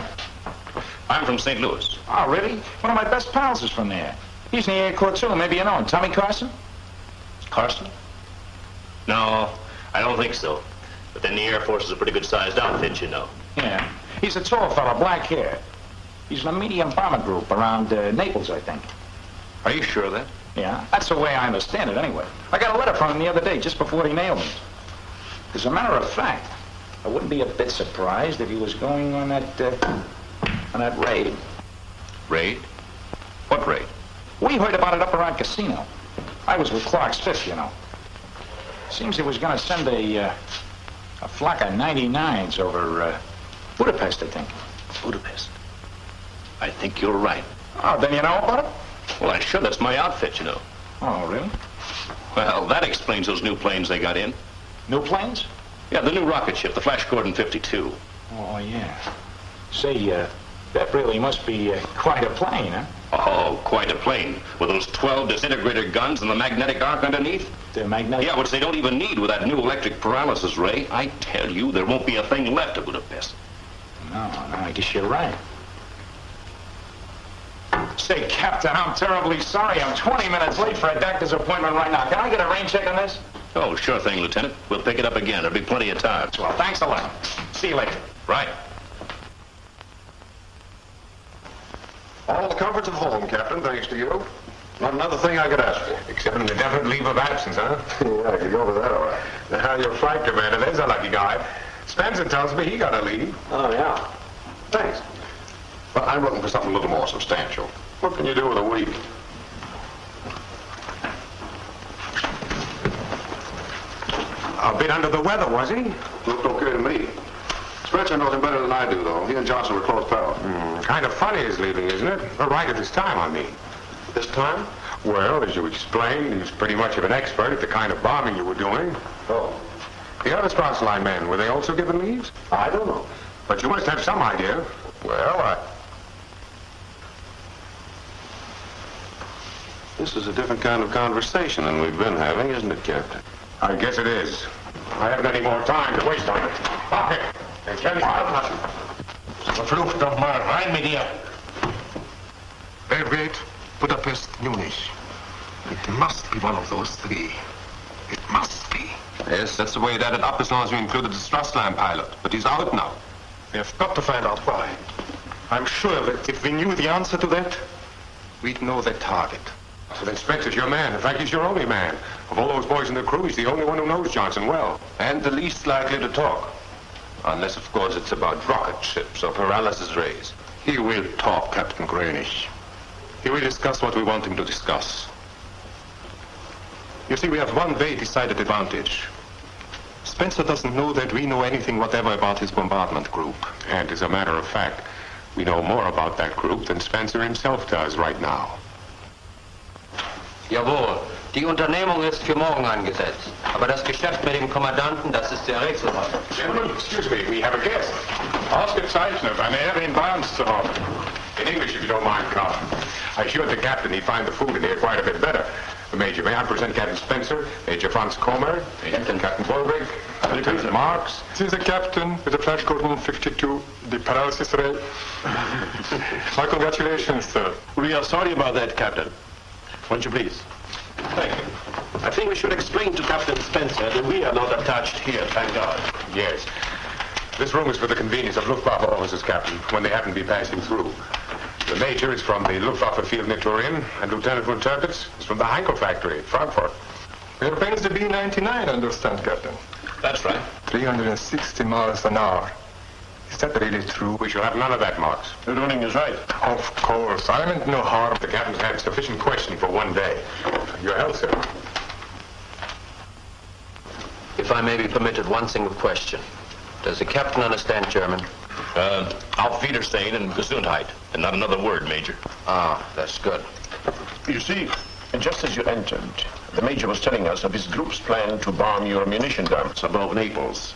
I'm from St. Louis. Oh, really? One of my best pals is from there. He's in the Air Corps, too. Maybe you know him. Tommy Carson? Carson? No, I don't think so. But then the Air Force is a pretty good-sized outfit, you know. Yeah. He's a tall fella, black hair. He's in a medium bomber group around Naples, I think. Are you sure of that? Yeah, that's the way I understand it, anyway. I got a letter from him the other day, just before he nailed me. As a matter of fact, I wouldn't be a bit surprised if he was going on that raid. Raid? What raid? We heard about it up around Casino. I was with Clark's Fifth, you know. Seems he was going to send a flock of 99s over Budapest, I think. Budapest? I think you're right. Oh, then you know about it? Well, I'm sure that's my outfit, you know. Oh, really? Well, that explains those new planes they got in. New planes? Yeah, the new rocket ship, the Flash Gordon 52. Oh, yeah. Say, that really must be quite a plane, huh? Oh, quite a plane. With those 12 disintegrator guns and the magnetic arc underneath. The magnetic? Yeah, which they don't even need with that new electric paralysis ray. I tell you, there won't be a thing left of Budapest. No, I guess you're right. Say, Captain, I'm terribly sorry. I'm 20 minutes late for a doctor's appointment right now. Can I get a rain check on this? Oh, sure thing, Lieutenant. We'll pick it up again. There'll be plenty of time. Well, thanks a lot. See you later. Right. All the comforts of home, Captain, thanks to you. Not another thing I could ask for. Except an indefinite leave of absence, huh? Yeah, I could go over that all right. Now, your flight commander, there's a lucky guy. Spencer tells me he got to leave. Oh, yeah. Thanks. But I'm looking for something a little more substantial. What can you do with a week? A bit under the weather, was he? Looked okay to me. Spencer knows him better than I do, though. He and Johnson were close pals. Kind of funny his leaving, isn't it? Right at this time, I mean. This time? Well, as you explained, he was pretty much of an expert at the kind of bombing you were doing. Oh. The other response line men, were they also given leaves? I don't know. But you must have some idea. Well, This is a different kind of conversation than we've been having, isn't it, Captain? I guess it is. I haven't any more time to waste on it. Okay. Verflucht doch mal, rein mit dir. Belgrade, Budapest, Munich. It must be one of those three. It must be. Yes, that's the way it added up as long as we included the Strassline pilot. But he's out now. We have got to find out why. I'm sure that if we knew the answer to that, we'd know the target. So then Spencer's your man. In fact, he's your only man. Of all those boys in the crew, he's the only one who knows Johnson well. And the least likely to talk. Unless, of course, it's about rocket ships or paralysis rays. He will talk, Captain Grönig. He will discuss what we want him to discuss. You see, we have one very decided advantage. Spencer doesn't know that we know anything whatever about his bombardment group. And as a matter of fact, we know more about that group than Spencer himself does right now. Jawohl, die Unternehmung ist für morgen angesetzt. Aber das Geschäft mit dem Kommandanten, das ist sehr rätselhaft. Gentlemen, excuse me, we have a guest. Ausgezeichnet, eine Ehre in Barnes zu haben. In English, if you don't mind, Carl. I assured the captain he'd find the food in here quite a bit better. Major, may I present Captain Spencer, Major Franz Comer, Captain Bolwig, Lieutenant Marks. This is the captain with the flash code 52, the paralysis ray. My congratulations, sir. We are sorry about that, Captain. Won't you please? Thank you. I think we should explain to Captain Spencer that we are not attached here, thank God. Yes. This room is for the convenience of Luftwaffe officers, Captain, when they happen to be passing through. The Major is from the Luftwaffe Field Nichturian, and Lieutenant von Turpitz is from the Heinkel factory at Frankfurt. Airplane's the B-99, I understand, Captain. That's right. 360 miles an hour. Is that really true? We shall have none of that, Marks. The running is right. Of course. I meant no harm. The captain's had sufficient question for one day. Your health, sir. If I may be permitted one single question. Does the captain understand German? Auf Wiedersehen and Gesundheit. And not another word, Major. Ah, that's good. You see, just as you entered, the Major was telling us of his group's plan to bomb your munition dumps above Naples.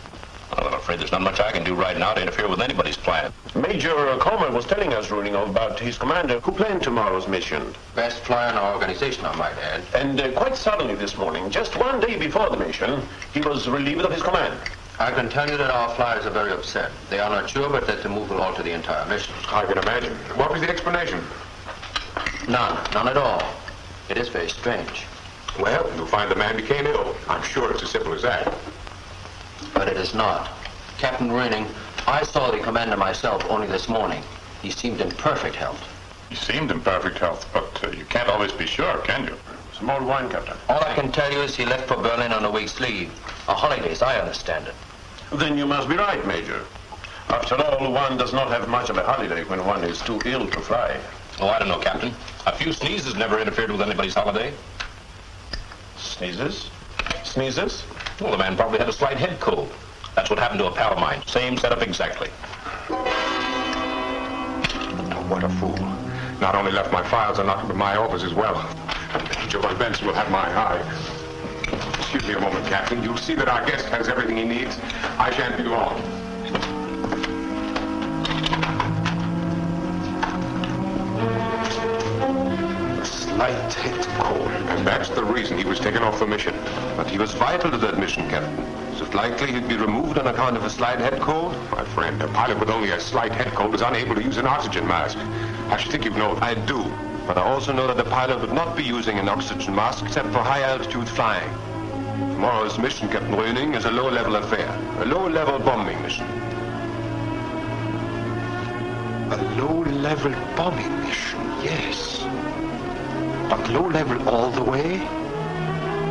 Well, I'm afraid there's not much I can do right now to interfere with anybody's plan. Major Comer was telling us, Runing, about his commander who planned tomorrow's mission. Best flyer in our organization, I might add. And quite suddenly this morning, just one day before the mission, he was relieved of his command. I can tell you that our flyers are very upset. They are not sure, but that the move will alter the entire mission. I can imagine. What was the explanation? None at all. It is very strange. Well, you'll find the man became ill. I'm sure it's as simple as that. But it is not. Captain Raining, I saw the commander myself only this morning. He seemed in perfect health. He seemed in perfect health, but you can't always be sure, can you? Some more wine, Captain. All I can tell you is he left for Berlin on a week's leave. A holiday, as I understand it. Then you must be right, Major. After all, one does not have much of a holiday when one is too ill to fly. Oh, I don't know, Captain. A few sneezes never interfered with anybody's holiday. Sneezes? Sneezes? Well, the man probably had a slight head cold. That's what happened to a pal of mine. Same setup exactly. Oh, what a fool. Not only left my files unlocked, but my office as well. Major von Benson will have my eye. Excuse me a moment, Captain. You'll see that our guest has everything he needs. I shan't be long. Slight head cold. And that's the reason he was taken off the mission. But he was vital to that mission, Captain. Is it likely he'd be removed on account of a slight head cold? My friend, a pilot with only a slight head cold is unable to use an oxygen mask. I should think you know that. I do. But I also know that the pilot would not be using an oxygen mask except for high-altitude flying. Tomorrow's mission, Captain Röning, is a low-level affair. A low-level bombing mission. A low-level bombing mission, yes. But low-level all the way?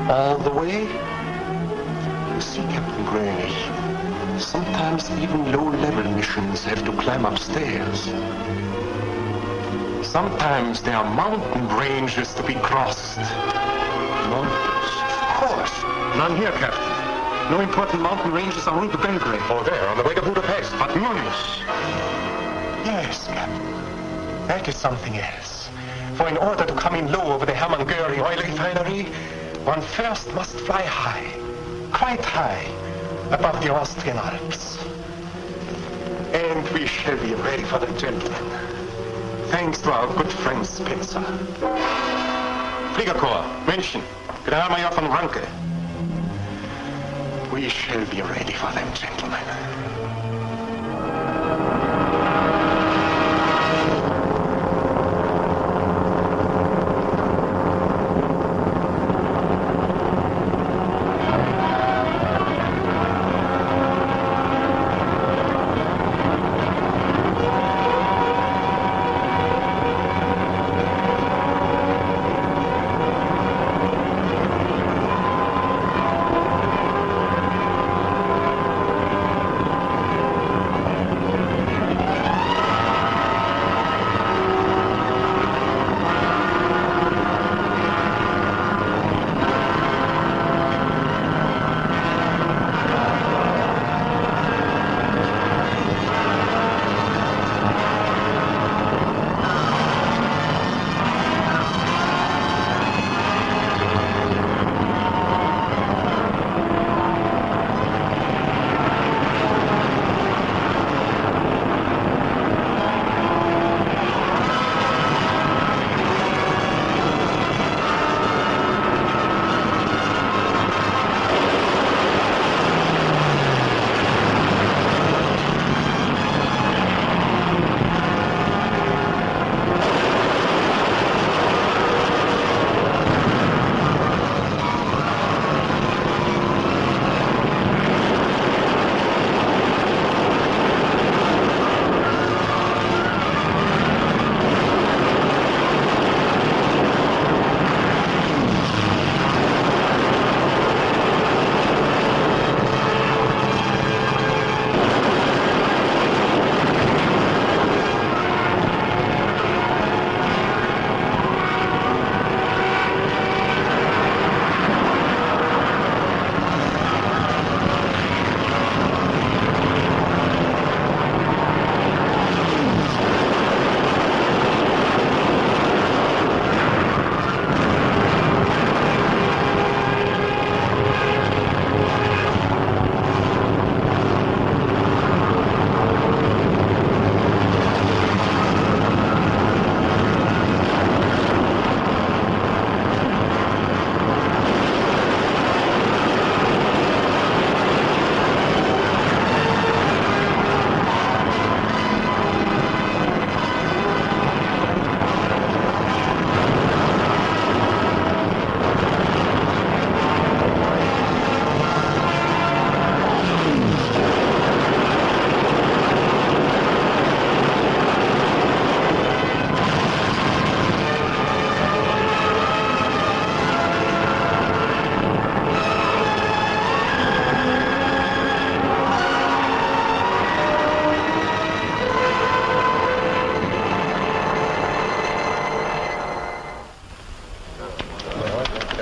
All the way? You see, Captain Grönig, sometimes even low-level missions have to climb upstairs. Sometimes there are mountain ranges to be crossed. Mountains? Of course. None here, Captain. No important mountain ranges en route to Belgrade. Oh, there, on the way to Budapest. But Munich. Yes, Captain. That is something else. For in order to come in low over the Hermann Göring oil refinery, one first must fly high, quite high, above the Austrian Alps. And we shall be ready for the gentlemen. Thanks to our good friend Spencer. Fliegerkorps, München, Generalmajor von Ranke. We shall be ready for them, gentlemen.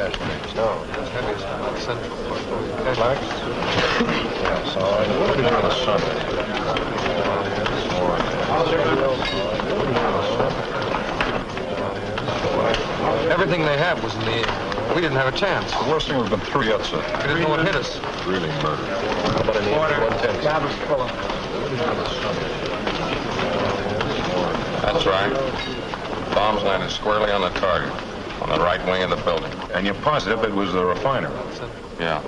gas tanks. No, it's heaviest on that central part. Those flags? Yes, all right. What do you do in the sun? Everything they had was in the air. We didn't have a chance. The worst thing would have been 3 outs, sir. We didn't know what hit us. Really murder. How about in the 110? That's right. Bombs landed squarely on the target, on the right wing of the building. And you're positive it was the refiner? Yeah.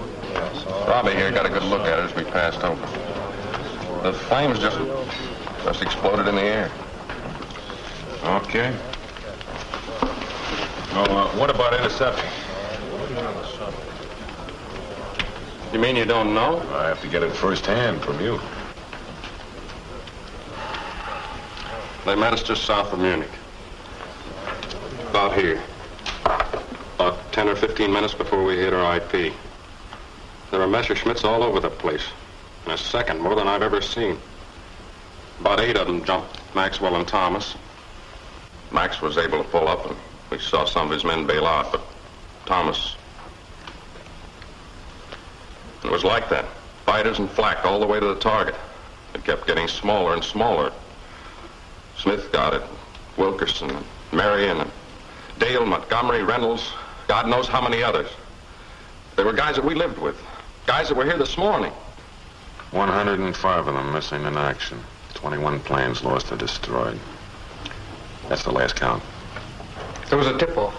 Robbie here got a good look at it as we passed over. The flames just exploded in the air. Okay. Well, what about intercepting? You mean you don't know? I have to get it firsthand from you. They met us just south of Munich. About here. About 10 or 15 minutes before we hit our IP. There were Messerschmitts all over the place. In a second, more than I've ever seen. About 8 of them jumped Maxwell and Thomas. Max was able to pull up, and we saw some of his men bail out, but Thomas... It was like that. Fighters and flak all the way to the target. It kept getting smaller and smaller. Smith got it. Wilkerson, and Marion, and Dale, Montgomery, Reynolds, God knows how many others. They were guys that we lived with. Guys that were here this morning. 105 of them missing in action. 21 planes lost or destroyed. That's the last count. There was a tip-off.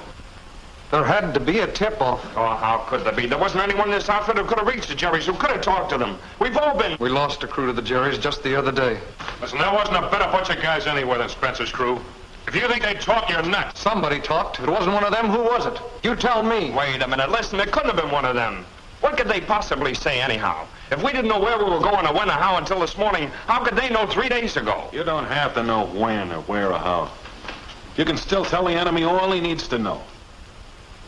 There had to be a tip-off. Oh, how could there be? There wasn't anyone in this outfit who could have reached the Jerrys, who could have talked to them. We've all been... We lost a crew to the Jerrys just the other day. Listen, there wasn't a better bunch of guys anywhere than Spencer's crew. If you think they'd talk, you're nuts. Somebody talked. If it wasn't one of them, who was it? You tell me. Wait a minute. Listen, it couldn't have been one of them. What could they possibly say anyhow? If we didn't know where we were going or when or how until this morning, how could they know 3 days ago? You don't have to know when or where or how. You can still tell the enemy all he needs to know.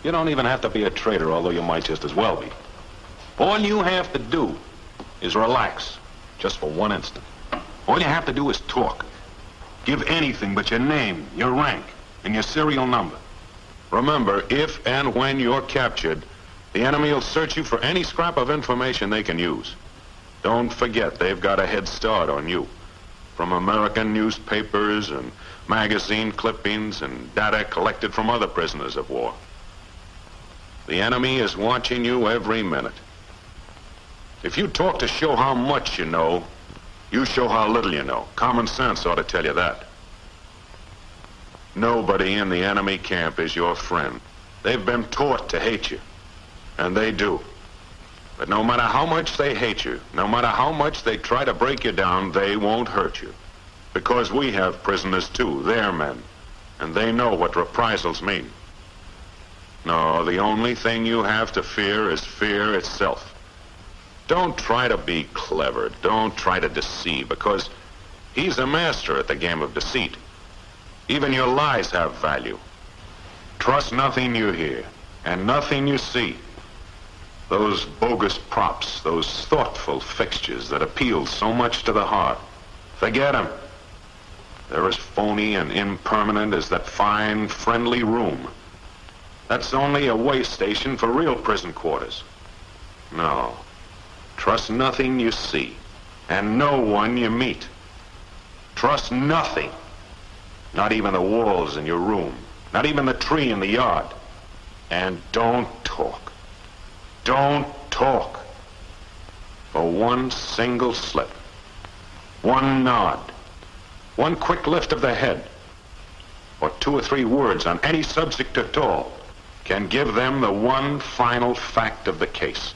You don't even have to be a traitor, although you might just as well be. All you have to do is relax, just for one instant. All you have to do is talk. Give anything but your name, your rank, and your serial number. Remember, if and when you're captured, the enemy will search you for any scrap of information they can use. Don't forget, they've got a head start on you. From American newspapers and magazine clippings and data collected from other prisoners of war. The enemy is watching you every minute. If you talk to show how much you know, you show how little you know. Common sense ought to tell you that. Nobody in the enemy camp is your friend. They've been taught to hate you, and they do. But no matter how much they hate you, no matter how much they try to break you down, they won't hurt you. Because we have prisoners too, they're men, and they know what reprisals mean. No, the only thing you have to fear is fear itself. Don't try to be clever. Don't try to deceive, because he's a master at the game of deceit. Even your lies have value. Trust nothing you hear, and nothing you see. Those bogus props, those thoughtful fixtures that appeal so much to the heart, forget them. They're as phony and impermanent as that fine, friendly room. That's only a way station for real prison quarters. No. Trust nothing you see, and no one you meet. Trust nothing. Not even the walls in your room. Not even the tree in the yard. And don't talk. Don't talk. For one single slip. One nod. One quick lift of the head. Or 2 or 3 words on any subject at all can give them the one final fact of the case.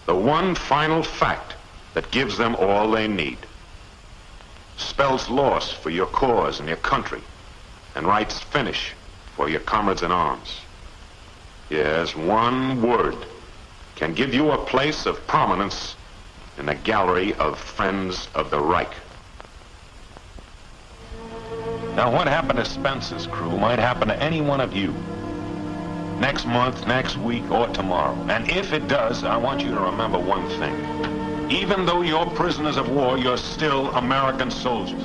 The one final fact that gives them all they need. Spells loss for your cause and your country, and writes finish for your comrades in arms. Yes, one word can give you a place of prominence in the gallery of friends of the Reich. Now, what happened to Spencer's crew might happen to any one of you. Next month, next week, or tomorrow. And if it does, I want you to remember one thing. Even though you're prisoners of war, you're still American soldiers.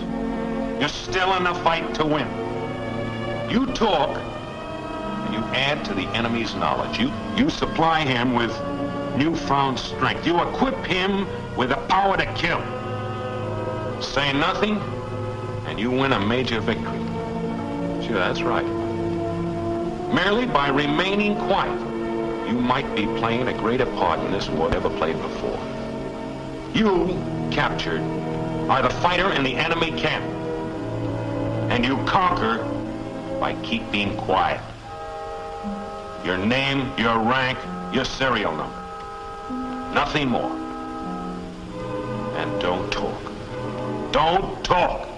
You're still in the fight to win. You talk, and you add to the enemy's knowledge. You supply him with newfound strength. You equip him with the power to kill. Say nothing, and you win a major victory. Sure, that's right. Merely by remaining quiet, you might be playing a greater part in this war than ever played before. You, captured, are the fighter in the enemy camp. And you conquer by keeping quiet. Your name, your rank, your serial number. Nothing more. And don't talk. Don't talk.